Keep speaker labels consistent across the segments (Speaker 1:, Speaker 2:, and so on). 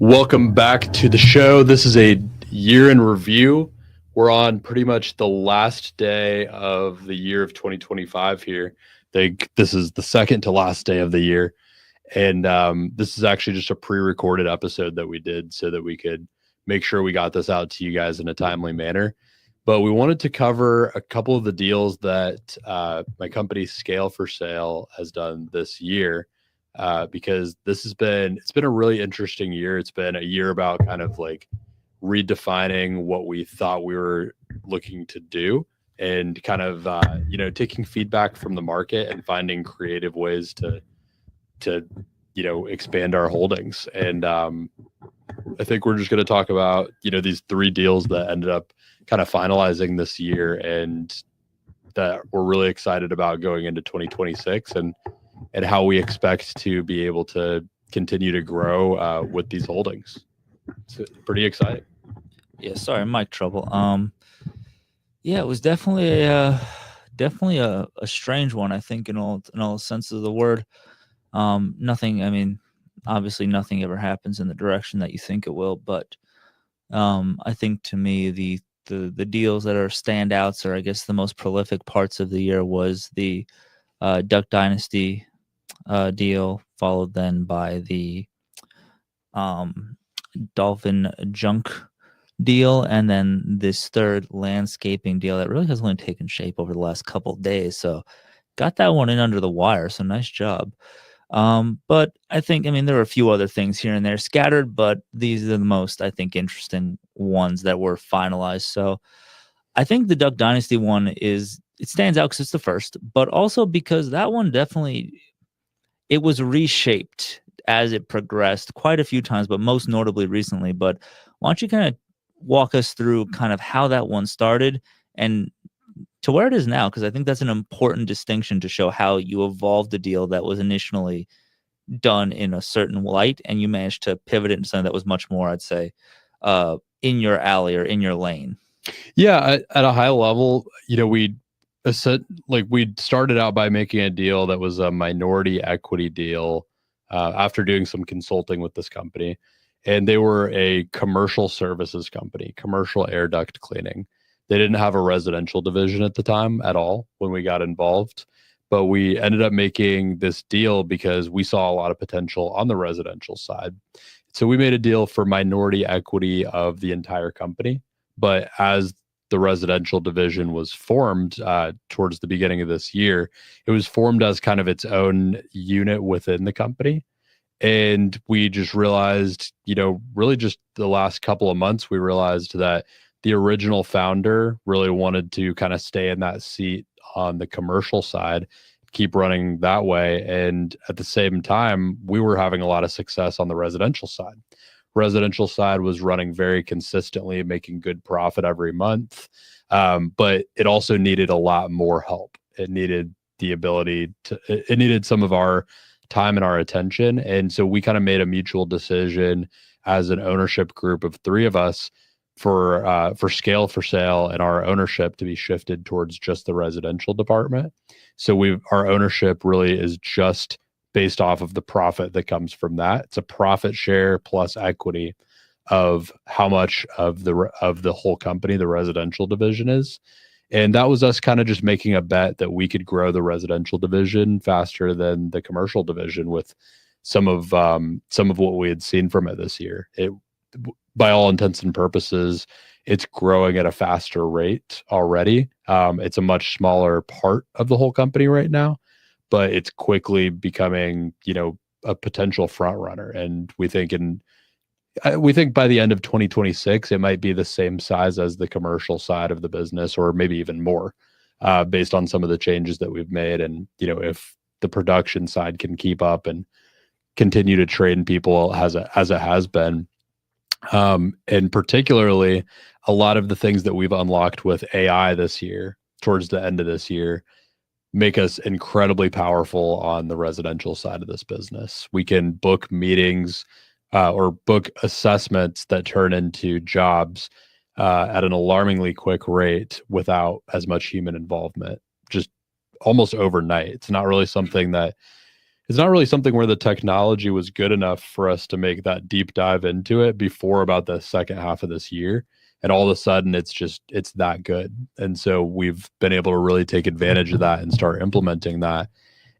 Speaker 1: Welcome back to the show. This is a year in review. We're on pretty much the last day of the year of 2025 here. This is the second to last day of the year. And this is actually just a pre recorded episode that we did so that we could make sure we got this out to you guys in a timely manner. But we wanted to cover a couple of the deals that my company Scale for Sale has done this year because it's been a really interesting year. It's been a year about kind of like redefining what we thought we were looking to do and kind of taking feedback from the market and finding creative ways to expand our holdings. And I think we're just going to talk about these three deals that ended up kind of finalizing this year and that we're really excited about going into 2026 and how we expect to be able to continue to grow with these holdings. It's pretty exciting.
Speaker 2: Yeah, sorry, mic trouble. Yeah, it was definitely a strange one. I think in all senses of the word. Nothing. I mean, obviously, nothing ever happens in the direction that you think it will. But I think to me, the deals that are standouts, or I guess the most prolific parts of the year, was the Duck Dynasty deal, followed then by the Dolphin Junk deal, and then this third landscaping deal that really has only taken shape over the last couple of days. So got that one in under the wire. So nice job. But I think, I mean, there were a few other things here and there scattered, but these are the most, I think, interesting ones that were finalized. So I think the Duck Dynasty one it stands out because it's the first, but also because that one definitely, it was reshaped as it progressed quite a few times, but most notably recently. But why don't you kind of walk us through kind of how that one started and to where it is now? Because I think that's an important distinction to show how you evolved a deal that was initially done in a certain light and you managed to pivot it into something that was much more, I'd say, in your alley or in your lane.
Speaker 1: Yeah, at a high level, we started out by making a deal that was a minority equity deal after doing some consulting with this company. And they were a commercial services company, commercial air duct cleaning. They didn't have a residential division at the time at all when we got involved. But we ended up making this deal because we saw a lot of potential on the residential side. So we made a deal for minority equity of the entire company. But as the residential division was formed towards the beginning of this year, it was formed as kind of its own unit within the company. And we just realized, really just the last couple of months, we realized that the original founder really wanted to kind of stay in that seat on the commercial side, keep running that way. And at the same time, we were having a lot of success on the residential side. Residential side was running very consistently, making good profit every month. But it also needed a lot more help. It needed it needed some of our time and our attention. And so we kind of made a mutual decision as an ownership group of three of us for Scale for Sale and our ownership to be shifted towards just the residential department. So our ownership really is just based off of the profit that comes from that. It's a profit share plus equity of how much of the whole company the residential division is. And that was us kind of just making a bet that we could grow the residential division faster than the commercial division with some of what we had seen from it this year. It, by all intents and purposes, it's growing at a faster rate already. It's a much smaller part of the whole company right now, but it's quickly becoming, a potential front runner. And we think by the end of 2026, it might be the same size as the commercial side of the business, or maybe even more, based on some of the changes that we've made. And, if the production side can keep up and continue to train people as it has been. And particularly a lot of the things that we've unlocked with AI this year, towards the end of this year, make us incredibly powerful on the residential side of this business. We can book meetings or book assessments that turn into jobs at an alarmingly quick rate without as much human involvement, just almost overnight. It's not really something that it's not really something where the technology was good enough for us to make that deep dive into it before about the second half of this year. And all of a sudden it's that good. And so we've been able to really take advantage of that and start implementing that.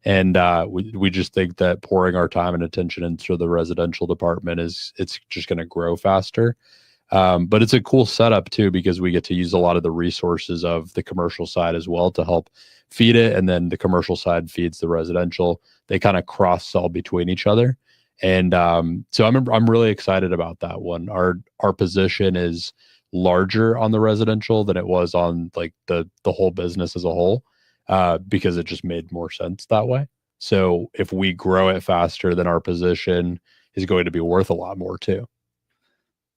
Speaker 1: And we just think that pouring our time and attention into the residential department it's just going to grow faster. But it's a cool setup too, because we get to use a lot of the resources of the commercial side as well to help feed it. And then the commercial side feeds the residential. They kind of cross sell between each other. And so I'm really excited about that one. Our position is larger on the residential than it was on like the whole business as a whole, because it just made more sense that way. So if we grow it faster, then our position is going to be worth a lot more too.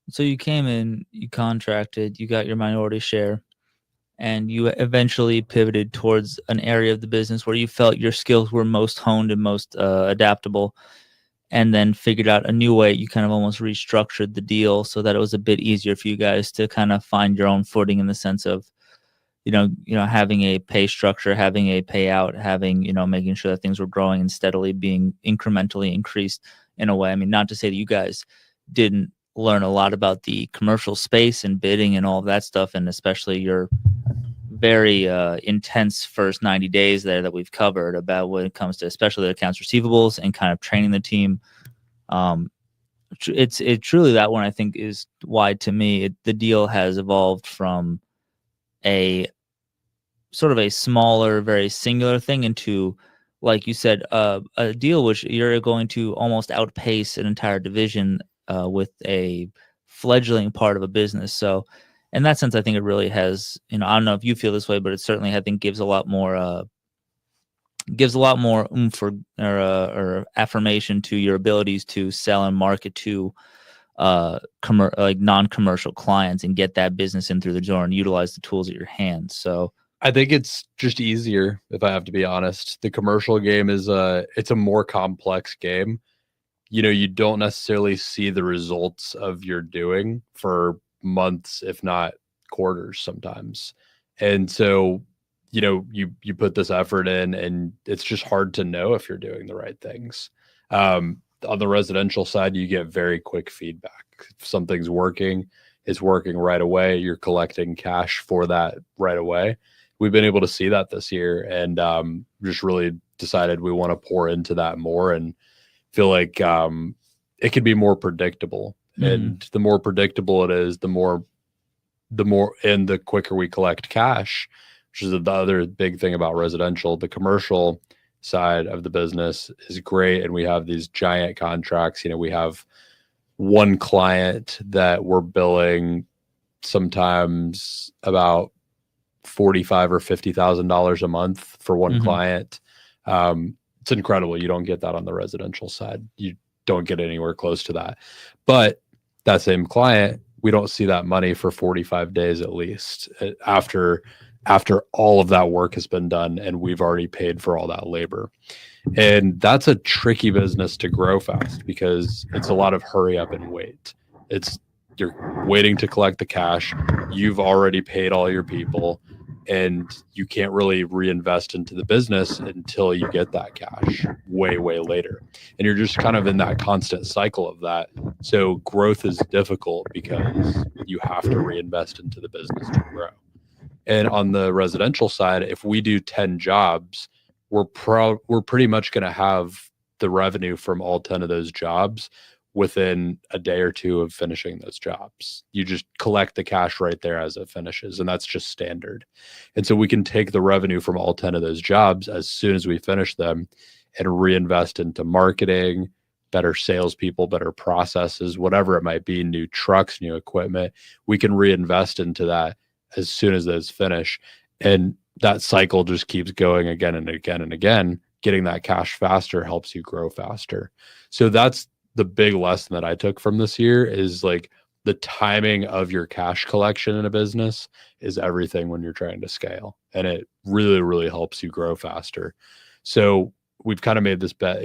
Speaker 2: So you came in, you contracted, you got your minority share, and you eventually pivoted towards an area of the business where you felt your skills were most honed and most adaptable, and then figured out a new way. You kind of almost restructured the deal so that it was a bit easier for you guys to kind of find your own footing, in the sense of, having a pay structure, having a payout, having, making sure that things were growing and steadily being incrementally increased in a way. I mean, not to say that you guys didn't learn a lot about the commercial space and bidding and all of that stuff, and especially your very intense first 90 days there that we've covered about when it comes to especially the accounts receivables and kind of training the team. It truly, that one I think is why, to me, the deal has evolved from a sort of a smaller, very singular thing into, like you said, a deal which you're going to almost outpace an entire division with a fledgling part of a business. So in that sense, I think it really has, I don't know if you feel this way, but it certainly, I think, gives a lot more oomph or affirmation to your abilities to sell and market to like non-commercial clients and get that business in through the door and utilize the tools at your hand. So
Speaker 1: I think it's just easier, if I have to be honest. The commercial game is it's a more complex game. You don't necessarily see the results of your doing for months, if not quarters sometimes. And so, you put this effort in and it's just hard to know if you're doing the right things. On the residential side, you get very quick feedback. If something's working, it's working right away. You're collecting cash for that right away. We've been able to see that this year, and just really decided we want to pour into that more and feel like it could be more predictable. And the more predictable it is, the more and the quicker we collect cash, which is the other big thing about residential. The commercial side of the business is great, and we have these giant contracts. We have one client that we're billing sometimes about $45,000 or $50,000 a month for one client. It's incredible. You don't get that on the residential side. You don't get anywhere close to that. But that same client, we don't see that money for 45 days at least after all of that work has been done and we've already paid for all that labor. And that's a tricky business to grow fast because it's a lot of hurry up and wait. You're waiting to collect the cash. You've already paid all your people, and you can't really reinvest into the business until you get that cash way, way later. And you're just kind of in that constant cycle of that. So growth is difficult because you have to reinvest into the business to grow. And on the residential side, if we do 10 jobs, we're pretty much going to have the revenue from all 10 of those jobs within a day or two of finishing those jobs. You just collect the cash right there as it finishes, and that's just standard. And so we can take the revenue from all 10 of those jobs as soon as we finish them and reinvest into marketing, better salespeople, better processes, whatever it might be, new trucks, new equipment. We can reinvest into that as soon as those finish. And that cycle just keeps going again and again and again. Getting that cash faster helps you grow faster. So that's the big lesson that I took from this year, is like the timing of your cash collection in a business is everything when you're trying to scale. And it really, really helps you grow faster. So we've kind of made this bet,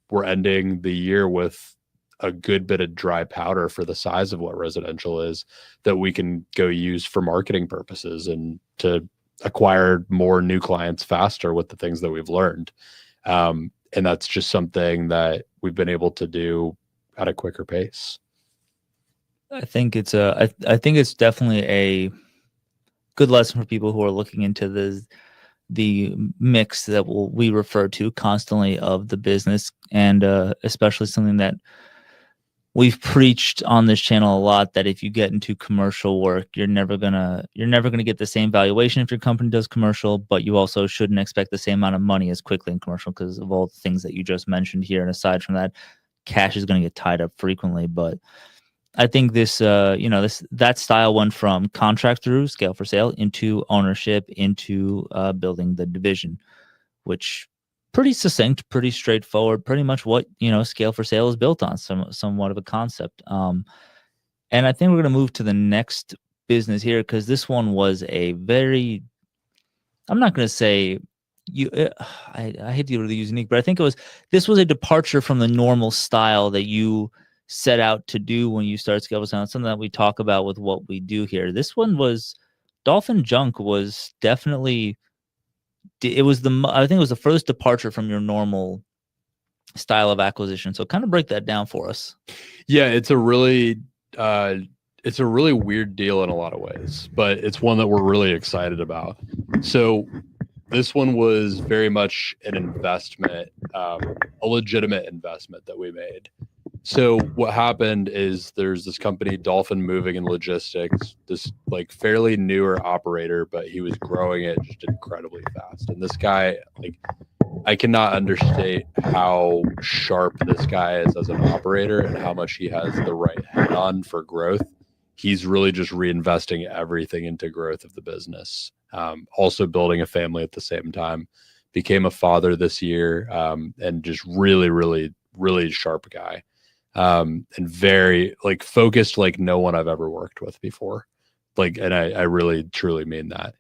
Speaker 1: we're ending the year with a good bit of dry powder for the size of what residential is that we can go use for marketing purposes and to acquire more new clients faster with the things that we've learned. And that's just something that we've been able to do at a quicker pace.
Speaker 2: I think it's definitely a good lesson for people who are looking into the mix that we refer to constantly of the business, and especially something that we've preached on this channel a lot, that if you get into commercial work, you're never gonna get the same valuation if your company does commercial, but you also shouldn't expect the same amount of money as quickly in commercial because of all the things that you just mentioned here. And aside from that, cash is going to get tied up frequently. But I think that style went from contract through scale for sale into ownership into building the division, which pretty succinct, pretty straightforward, pretty much what scale for sale is built on, somewhat of a concept. And I think we're going to move to the next business here, because this one was a very, I'm not going to say I hate to really use unique, but I think this was a departure from the normal style that you set out to do when you start scale for sale. It's something that we talk about with what we do here. This one was Dolphin Junk was definitely, I think it was the first departure from your normal style of acquisition. So kind of break that down for us.
Speaker 1: Yeah, it's a really weird deal in a lot of ways, but it's one that we're really excited about. So this one was very much an investment, a legitimate investment that we made. So what happened is there's this company, Dolphin Moving and Logistics, this like fairly newer operator, but he was growing it just incredibly fast. And this guy, like, I cannot understate how sharp this guy is as an operator and how much he has the right head on for growth. He's really just reinvesting everything into growth of the business. Also building a family at the same time. Became a father this year, and just really, really, really sharp guy. And very like focused like no one I've ever worked with before. Like, and I really truly mean that.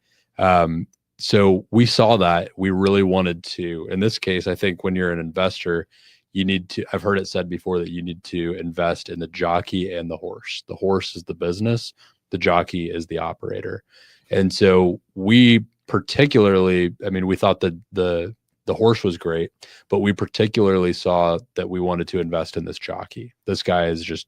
Speaker 1: So we saw that we really wanted to, in this case, I think when you're an investor, you need to, I've heard it said before that you need to invest in the jockey and the horse. The horse is the business, the jockey is the operator. And so we particularly, I mean, we thought that the horse was great, but we particularly saw that we wanted to invest in this jockey. This guy is just,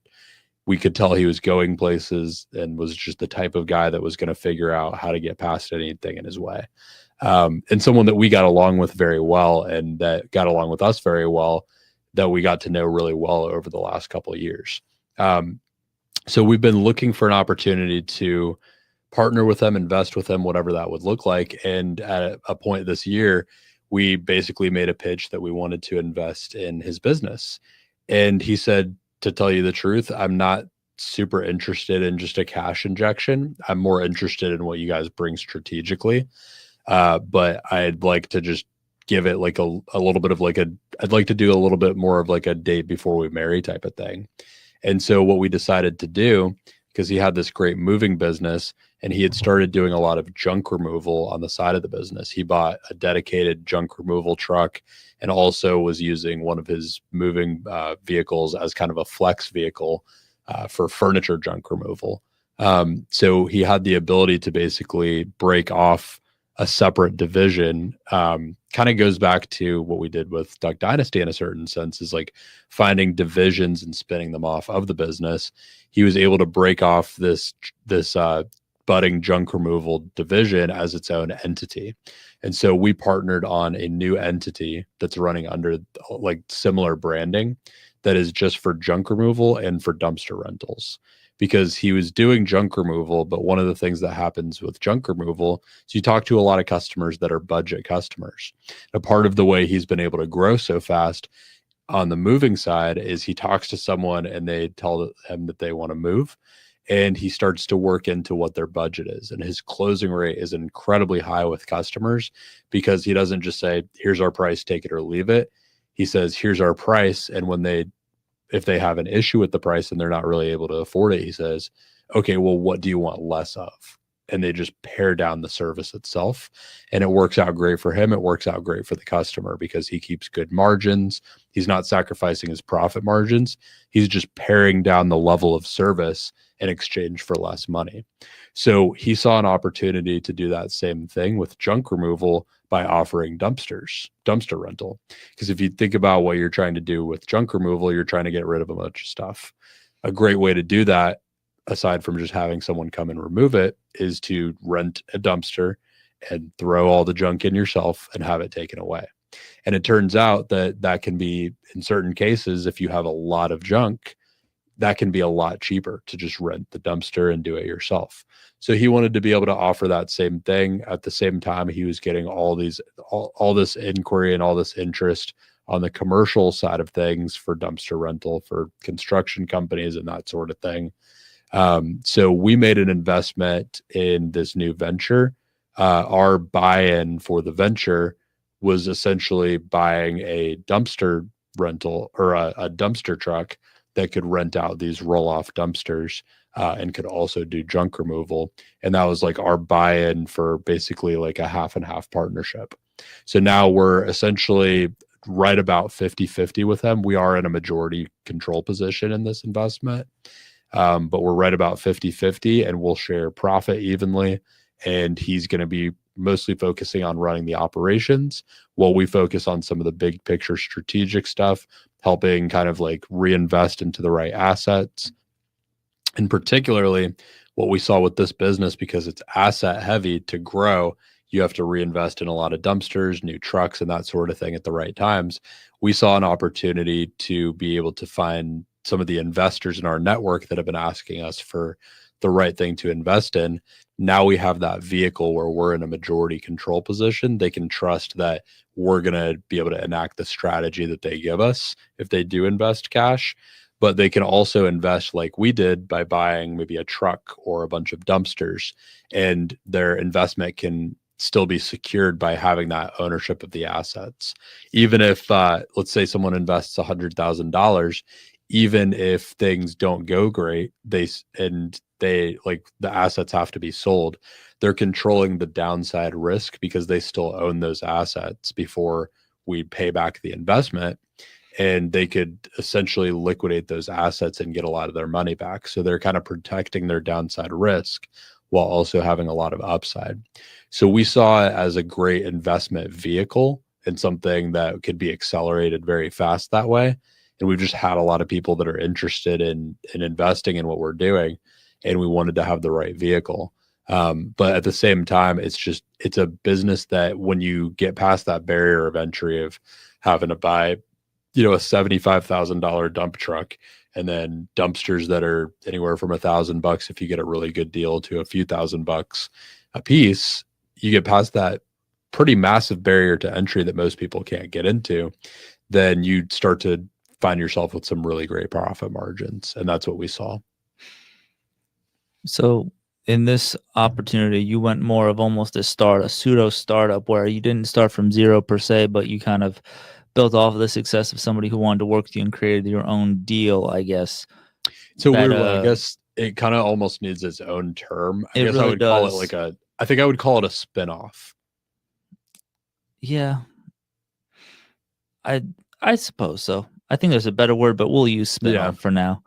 Speaker 1: we could tell he was going places and was just the type of guy that was going to figure out how to get past anything in his way. And someone that we got along with very well, and that got along with us very well, that we got to know really well over the last couple of years. So we've been looking for an opportunity to partner with them, invest with them, whatever that would look like. And at a point this year, we basically made a pitch that we wanted to invest in his business. And he said, to tell you the truth, I'm not super interested in just a cash injection. I'm more interested in what you guys bring strategically. But I'd like to just give it like a little bit of like I'd like to do a little bit more of like a date before we marry type of thing. And so what we decided to do, because he had this great moving business and he had started doing a lot of junk removal on the side of the business. He bought a dedicated junk removal truck and also was using one of his moving vehicles as kind of a flex vehicle for furniture junk removal. So he had the ability to basically break off a separate division. Kind of goes back to what we did with Duck Dynasty in a certain sense, is like finding divisions and spinning them off of the business. He was able to break off this budding junk removal division as its own entity. And so we partnered on a new entity that's running under like similar branding that is just for junk removal and for dumpster rentals, because he was doing junk removal. But one of the things that happens with junk removal is you talk to a lot of customers that are budget customers. A part of the way he's been able to grow so fast on the moving side is he talks to someone and they tell him that they want to move, and he starts to work into what their budget is. And his closing rate is incredibly high with customers, because he doesn't just say, here's our price, take it or leave it. He says, here's our price. And if they have an issue with the price and they're not really able to afford it, he says, okay, well, what do you want less of? And they just pare down the service itself. And it works out great for him. It works out great for the customer because he keeps good margins. He's not sacrificing his profit margins. He's just paring down the level of service in exchange for less money. So he saw an opportunity to do that same thing with junk removal, by offering dumpster rental. Because if you think about what you're trying to do with junk removal, you're trying to get rid of a bunch of stuff. A great way to do that, aside from just having someone come and remove it, is to rent a dumpster and throw all the junk in yourself and have it taken away. And it turns out that that can be, in certain cases, if you have a lot of junk, that can be a lot cheaper to just rent the dumpster and do it yourself. So he wanted to be able to offer that same thing. At the same time, he was getting all this inquiry and all this interest on the commercial side of things for dumpster rental for construction companies and that sort of thing. So we made an investment in this new venture. Our buy-in for the venture was essentially buying a dumpster rental or a dumpster truck that could rent out these roll-off dumpsters and could also do junk removal. And that was like our buy-in for basically like a half and half partnership. So now we're essentially right about 50-50 with them. We are in a majority control position in this investment, but we're right about 50-50 and we'll share profit evenly. And he's going to be mostly focusing on running the operations while we focus on some of the big picture strategic stuff, helping kind of like reinvest into the right assets. And particularly what we saw with this business, because it's asset heavy, to grow, you have to reinvest in a lot of dumpsters, new trucks, and that sort of thing at the right times. We saw an opportunity to be able to find some of the investors in our network that have been asking us for the right thing to invest in. Now we have that vehicle where we're in a majority control position. They can trust that we're going to be able to enact the strategy that they give us if they do invest cash. But they can also invest like we did by buying maybe a truck or a bunch of dumpsters, and their investment can still be secured by having that ownership of the assets. Even if, let's say someone invests $100,000, even if things don't go great, they like the assets have to be sold. They're controlling the downside risk because they still own those assets before we pay back the investment. And they could essentially liquidate those assets and get a lot of their money back. So they're kind of protecting their downside risk while also having a lot of upside. So we saw it as a great investment vehicle and something that could be accelerated very fast that way. And we've just had a lot of people that are interested in investing in what we're doing, and we wanted to have the right vehicle. But at the same time, it's a business that when you get past that barrier of entry of having to buy, a $75,000 dump truck and then dumpsters that are anywhere from $1,000 if you get a really good deal to a few $1,000 a piece, you get past that pretty massive barrier to entry that most people can't get into, then you start to find yourself with some really great profit margins. And that's what we saw.
Speaker 2: So in this opportunity, you went more of almost a pseudo startup where you didn't start from zero per se, but you kind of built off of the success of somebody who wanted to work with you and created your own deal, I guess.
Speaker 1: So I guess it kind of almost needs its own term. I guess really I would call it I think I would call it a spinoff.
Speaker 2: Yeah. I suppose so. I think there's a better word, but we'll use spinoff for now.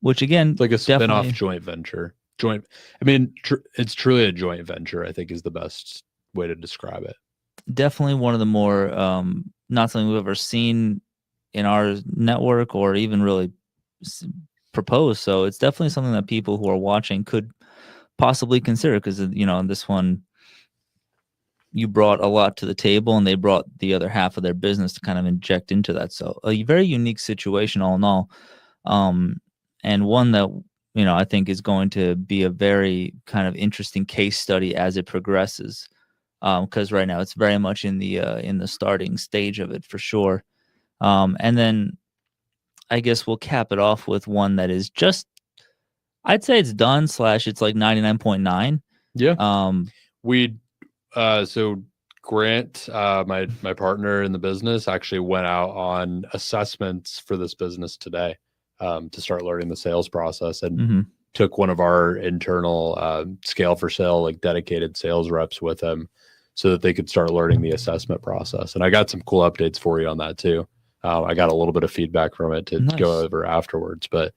Speaker 2: Which again,
Speaker 1: it's like a spinoff joint venture. It's truly a joint venture, I think is the best way to describe it.
Speaker 2: Definitely one of the more not something we've ever seen in our network or even really proposed. So it's definitely something that people who are watching could possibly consider, because this one, you brought a lot to the table and they brought the other half of their business to kind of inject into that. So a very unique situation all in all, and one that I think is going to be a very kind of interesting case study as it progresses. Because right now it's very much in the starting stage of it for sure. And then I guess we'll cap it off with one that is just, I'd say it's done / it's like 99.9.
Speaker 1: Yeah. So Grant, my partner in the business, actually went out on assessments for this business today to start learning the sales process, and took one of our internal scale for sale, like dedicated sales reps with him, so that they could start learning the assessment process. And I got some cool updates for you on that too. I got a little bit of feedback from it to go over afterwards, but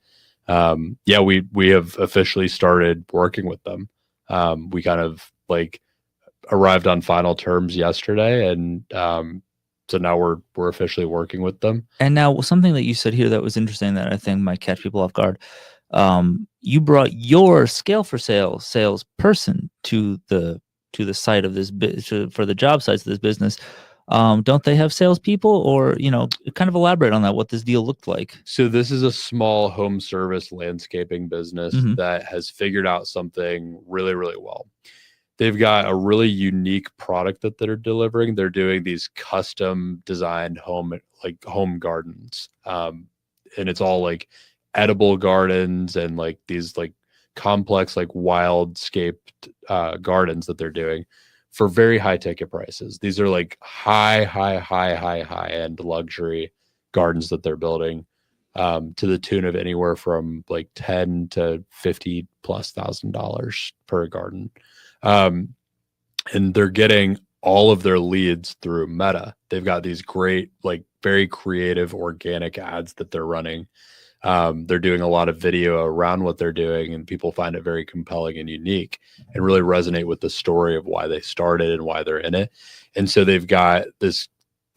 Speaker 1: we have officially started working with them. We kind of arrived on final terms yesterday, and so now we're officially working with them.
Speaker 2: And now something that you said here that was interesting that I think might catch people off guard. You brought your Scale for Sale salesperson to the site of this for the job sites of this business. Don't they have salespeople, or kind of elaborate on that? What this deal looked like?
Speaker 1: So this is a small home service landscaping business that has figured out something really, really well. They've got a really unique product that they're delivering. They're doing these custom designed home gardens, and it's all like edible gardens and like these like complex like wildscaped gardens that they're doing for very high ticket prices. These are like high end luxury gardens that they're building, to the tune of anywhere from like $10,000 to $50,000+ per garden. And they're getting all of their leads through Meta. They've got these great, like very creative organic ads that they're running. They're doing a lot of video around what they're doing, and people find it very compelling and unique and really resonate with the story of why they started and why they're in it. And so they've got this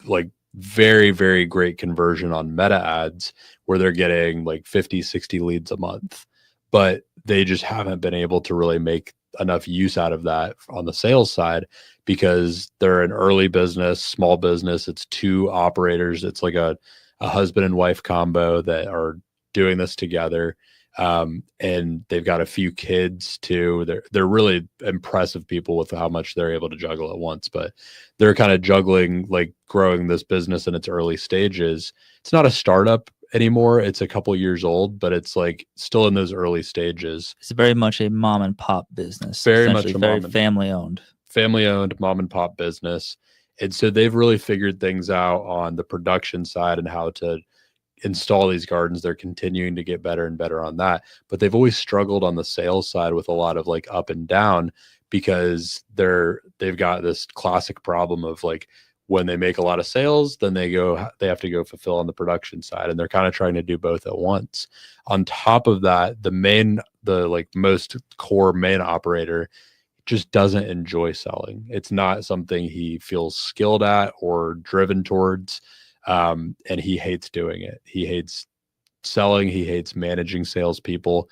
Speaker 1: like very, very great conversion on Meta ads where they're getting like 50, 60 leads a month, but they just haven't been able to really make enough use out of that on the sales side because they're an early business, small business. It's two operators. It's like a husband and wife combo that are doing this together. And they've got a few kids too. They're really impressive people with how much they're able to juggle at once, but they're kind of juggling, like growing this business in its early stages. It's not a startup anymore. It's a couple years old, but it's like still in those early stages.
Speaker 2: It's very much a mom and pop business.
Speaker 1: Very much
Speaker 2: very family owned
Speaker 1: mom and pop business. And so they've really figured things out on the production side and how to install these gardens. They're continuing to get better and better on that, but they've always struggled on the sales side with a lot of like up and down because they've got this classic problem of like when they make a lot of sales, then they have to go fulfill on the production side, and they're kind of trying to do both at once. On top of that, the like most core main operator just doesn't enjoy selling. It's not something he feels skilled at or driven towards. And he hates doing it. He hates selling. He hates managing salespeople.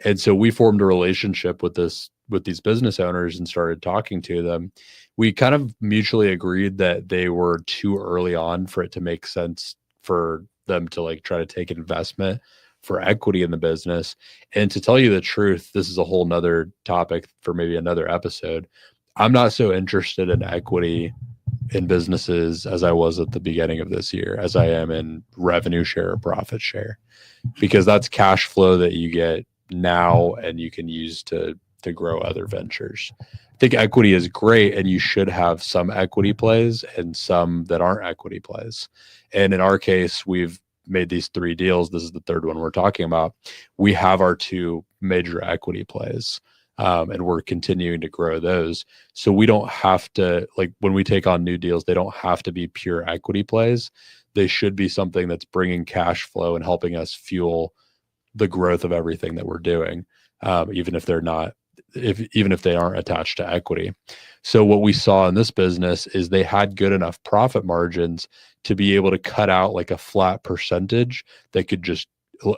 Speaker 1: And so we formed a relationship with these business owners and started talking to them. We kind of mutually agreed that they were too early on for it to make sense for them to like try to take investment for equity in the business. And to tell you the truth, this is a whole nother topic for maybe another episode. I'm not so interested in equity in businesses as I was at the beginning of this year, as I am in revenue share or profit share, because that's cash flow that you get now and you can use to grow other ventures. I think equity is great, and you should have some equity plays and some that aren't equity plays. And in our case, we've made these 3 deals. This is the 3rd one we're talking about. We have our 2 major equity plays. And we're continuing to grow those. So we don't have to, like when we take on new deals, they don't have to be pure equity plays. They should be something that's bringing cash flow and helping us fuel the growth of everything that we're doing, even if they're not, even if they aren't attached to equity. So what we saw in this business is they had good enough profit margins to be able to cut out like a flat percentage that could just,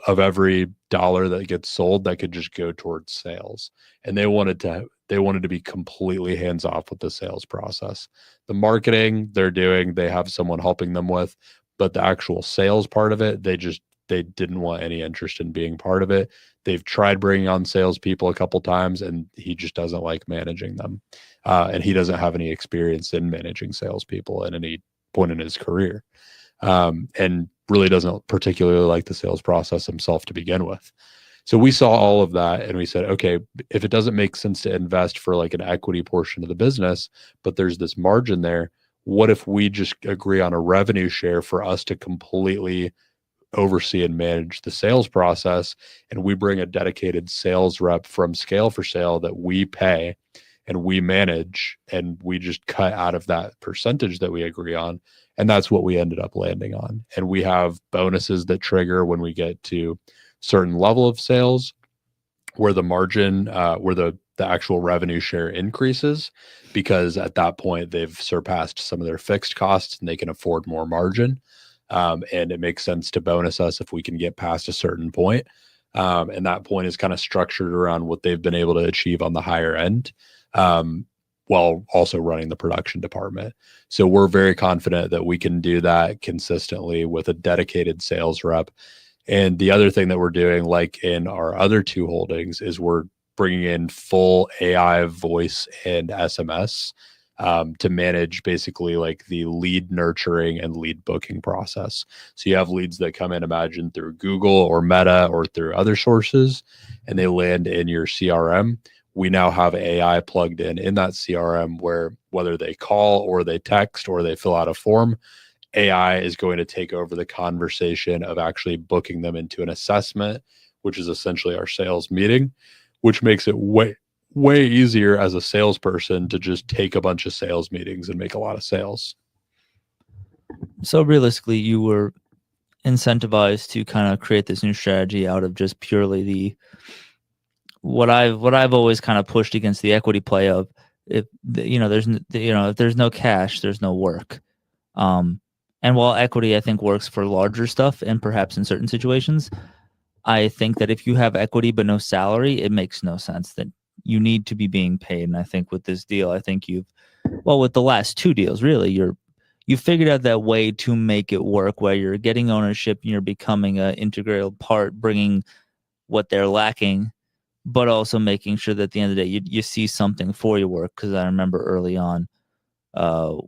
Speaker 1: of every dollar that gets sold, that could just go towards sales. And they wanted to be completely hands off with the sales process. The marketing they have someone helping them with, but the actual sales part of it, they didn't want any interest in being part of it. They've tried bringing on salespeople a couple times, and he just doesn't like managing them. And he doesn't have any experience in managing salespeople at any point in his career. And really doesn't particularly like the sales process himself to begin with. So we saw all of that and we said, okay, if it doesn't make sense to invest for like an equity portion of the business, but there's this margin there, what if we just agree on a revenue share for us to completely oversee and manage the sales process, and we bring a dedicated sales rep from Scale for Sale that we pay and we manage, and we just cut out of that percentage that we agree on. And that's what we ended up landing on. And we have bonuses that trigger when we get to certain level of sales where the margin, where the the actual revenue share increases, because at that point they've surpassed some of their fixed costs and they can afford more margin. And it makes sense to bonus us if we can get past a certain point. And that point is kind of structured around what they've been able to achieve on the higher end, while also running the production department. So we're very confident that we can do that consistently with a dedicated sales rep. And the other thing that we're doing, like in our other two holdings, is we're bringing in full AI voice and SMS, to manage basically like the lead nurturing and lead booking process. So you have leads that come in, imagine through Google or Meta or through other sources, and they land in your CRM. We now have AI plugged in that CRM, where whether they call or they text or they fill out a form, AI is going to take over the conversation of actually booking them into an assessment, which is essentially our sales meeting, which makes it way easier as a salesperson to just take a bunch of sales meetings and make a lot of sales.
Speaker 2: So realistically, you were incentivized to kind of create this new strategy out of just purely what I've always kind of pushed against the equity play of, if if there's no cash, there's no work. And while equity, I think, works for larger stuff and perhaps in certain situations, I think that if you have equity but no salary, it makes no sense. That you need to be being paid. And I think with this deal, I think with the last two deals, really, you figured out that way to make it work, where you're getting ownership and you're becoming an integral part, bringing what they're lacking, but also making sure that at the end of the day, you see something for your work. Because I remember early on,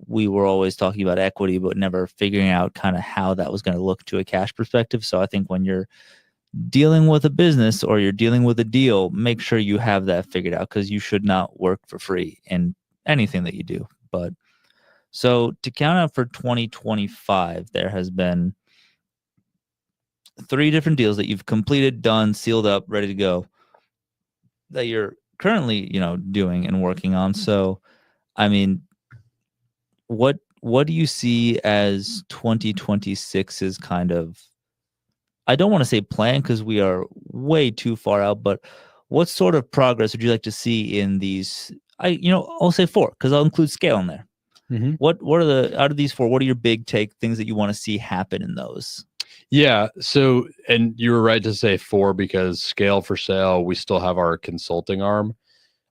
Speaker 2: we were always talking about equity, but never figuring out kind of how that was going to look to a cash perspective. So I think when you're dealing with a business or you're dealing with a deal, make sure you have that figured out, because you should not work for free in anything that you do. But so to count out for 2025, there has been 3 different deals that you've completed, done, sealed up, ready to go, that you're currently, doing and working on. So, I mean, what do you see as 2026's kind of, I don't want to say plan, because we are way too far out, but what sort of progress would you like to see in these? I'll say 4, because I'll include scale in there.
Speaker 1: Mm-hmm.
Speaker 2: What are out of these 4, what are your big things that you want to see happen in those?
Speaker 1: Yeah. So, and you were right to say 4, because scale for sale, we still have our consulting arm.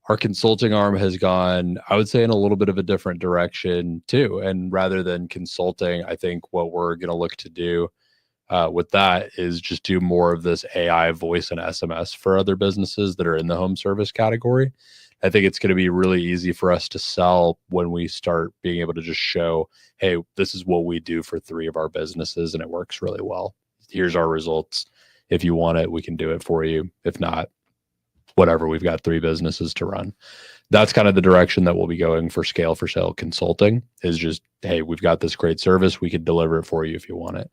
Speaker 1: Our consulting arm has gone, I would say, in a little bit of a different direction too. And rather than consulting, I think what we're going to look to do with that is just do more of this AI voice and SMS for other businesses that are in the home service category. I think it's going to be really easy for us to sell when we start being able to just show, hey, this is what we do for 3 of our businesses and it works really well. Here's our results. If you want it, we can do it for you. If not, whatever, we've got 3 businesses to run. That's kind of the direction that we'll be going for scale for sale consulting, is just, hey, we've got this great service. We could deliver it for you if you want it.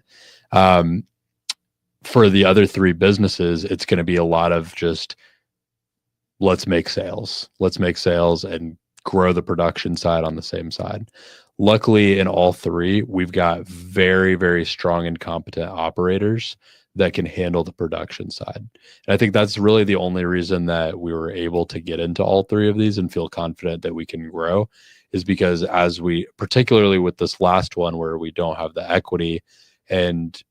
Speaker 1: For the other 3 businesses, it's going to be a lot of just, let's make sales and grow the production side on the same side. Luckily, in all 3, we've got very, very strong and competent operators that can handle the production side. And I think that's really the only reason that we were able to get into all 3 of these and feel confident that we can grow, is because particularly with this last one where we don't have the equity and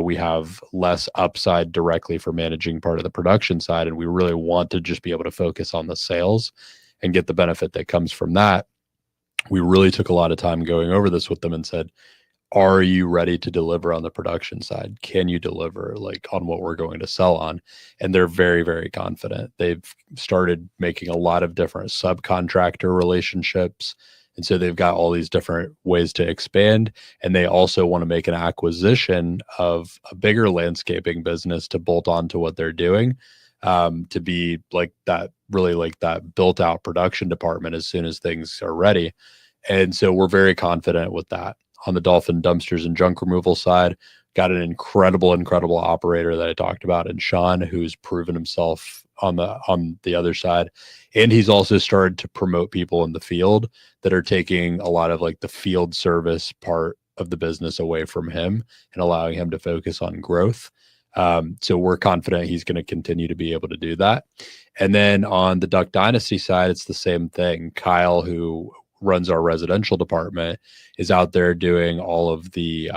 Speaker 1: we have less upside directly for managing part of the production side, and we really want to just be able to focus on the sales and get the benefit that comes from that. We really took a lot of time going over this with them and said, are you ready to deliver on the production side? Can you deliver on what we're going to sell on? And they're very, very confident. They've started making a lot of different subcontractor relationships. And so they've got all these different ways to expand. And they also want to make an acquisition of a bigger landscaping business to bolt on to what they're doing, to be that built out production department as soon as things are ready. And so we're very confident with that. On the Dolphin dumpsters and junk removal side, got an incredible operator that I talked about in Sean, who's proven himself on the other side. And he's also started to promote people in the field that are taking a lot of the field service part of the business away from him and allowing him to focus on growth. So we're confident he's going to continue to be able to do that. And then on the Duck Dynasty side, it's the same thing. Kyle, who runs our residential department, is out there doing all of the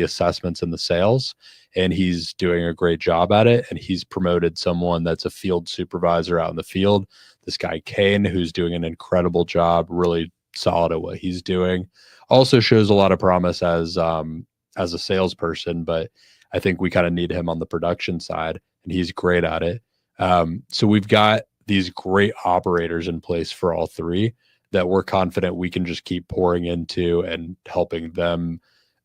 Speaker 1: assessments and the sales, and he's doing a great job at it. And he's promoted someone that's a field supervisor out in the field. This guy Kane, who's doing an incredible job, really solid at what he's doing. Also shows a lot of promise as a salesperson, but I think we kind of need him on the production side, and he's great at it. So we've got these great operators in place for all three that we're confident we can just keep pouring into and helping them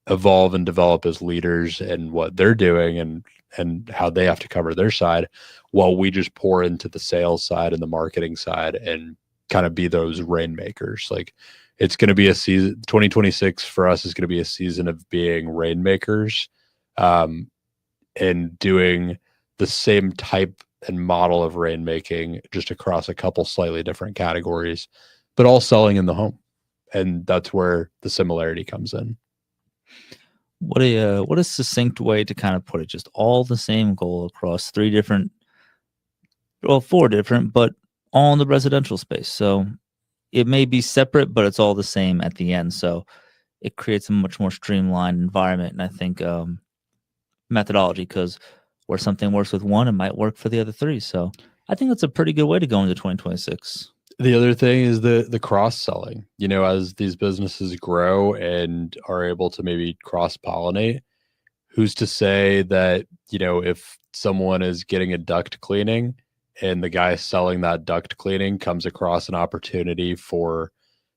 Speaker 1: evolve and develop as leaders and what they're doing and how they have to cover their side, while we just pour into the sales side and the marketing side and kind of be those rainmakers. Like, it's going to be a season. 2026 for us is going to be a season of being rainmakers, and doing the same type and model of rainmaking just across a couple slightly different categories, but all selling in the home. And that's where the similarity comes in.
Speaker 2: What a succinct way to kind of put it. Just all the same goal across four different, but all in the residential space. So it may be separate, but it's all the same at the end. So it creates a much more streamlined environment. And I think methodology, because where something works with one, it might work for the other three. So I think that's a pretty good way to go into 2026.
Speaker 1: The other thing is the cross-selling. As these businesses grow and are able to maybe cross-pollinate, who's to say that, if someone is getting a duct cleaning and the guy selling that duct cleaning comes across an opportunity for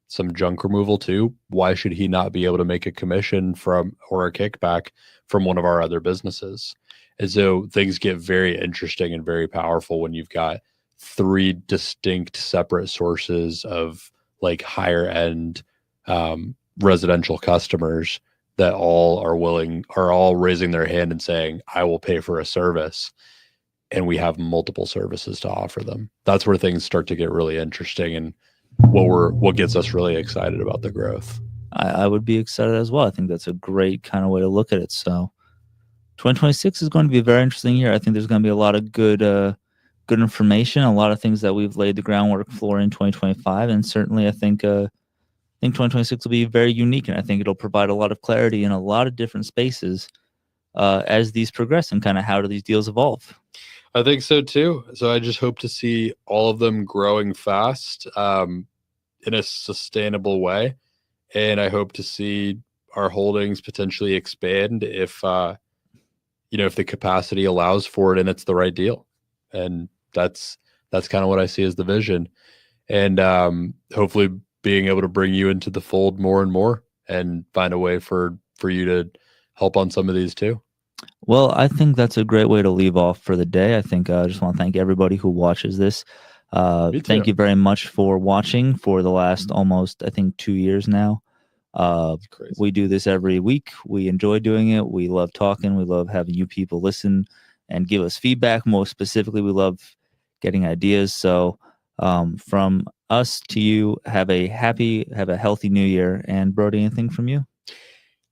Speaker 1: some junk removal too, why should he not be able to make a commission from, or a kickback from, one of our other businesses? And so things get very interesting and very powerful when you've got three distinct separate sources of like higher end residential customers that all are all raising their hand and saying, I will pay for a service. And we have multiple services to offer them. That's where things start to get really interesting, and what gets us really excited about the growth.
Speaker 2: I would be excited as well. I think that's a great kind of way to look at it. So 2026 is going to be a very interesting year. I think there's going to be a lot of good information, a lot of things that we've laid the groundwork for in 2025. And certainly I think 2026 will be very unique, and I think it'll provide a lot of clarity in a lot of different spaces as these progress, and kind of how do these deals evolve.
Speaker 1: I think so too. So I just hope to see all of them growing fast in a sustainable way. And I hope to see our holdings potentially expand if the capacity allows for it and it's the right deal. And that's kind of what I see as the vision. And hopefully being able to bring you into the fold more and more and find a way for you to help on some of these too.
Speaker 2: Well, I think that's a great way to leave off for the day. I think I just want to thank everybody who watches this. Thank you very much for watching for the last almost, I think, 2 years now. We do this every week. We enjoy doing it. We love talking. We love having you people listen and give us feedback. Most specifically, we love getting ideas. So from us to you, have a healthy new year. And Brody, anything from you?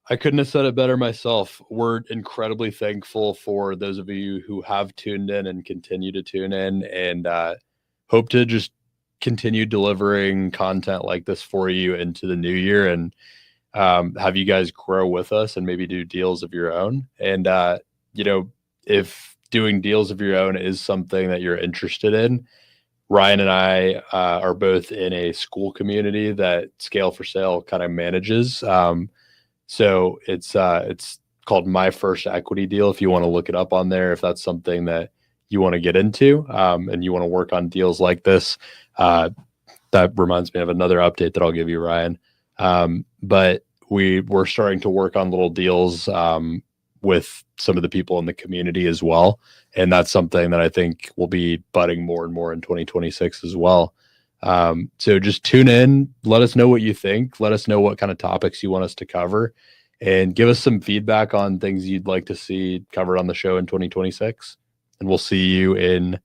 Speaker 1: I couldn't have said it better myself. We're incredibly thankful for those of you who have tuned in and continue to tune in, and hope to just continue delivering content like this for you into the new year, and have you guys grow with us and maybe do deals of your own. And, if doing deals of your own is something that you're interested in, Ryan and I are both in a school community that Scale for Sale kind of manages. So it's called My First Equity Deal. If you want to look it up on there, if that's something that you want to get into, and you want to work on deals like this, that reminds me of another update that I'll give you, Ryan. But we're starting to work on little deals with some of the people in the community as well. And that's something that I think will be budding more and more in 2026 as well. So just tune in, let us know what you think, let us know what kind of topics you want us to cover, and give us some feedback on things you'd like to see covered on the show in 2026. And we'll see you in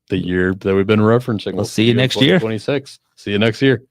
Speaker 1: the year that we've been referencing.
Speaker 2: We'll see you next year.
Speaker 1: 2026. See you next year.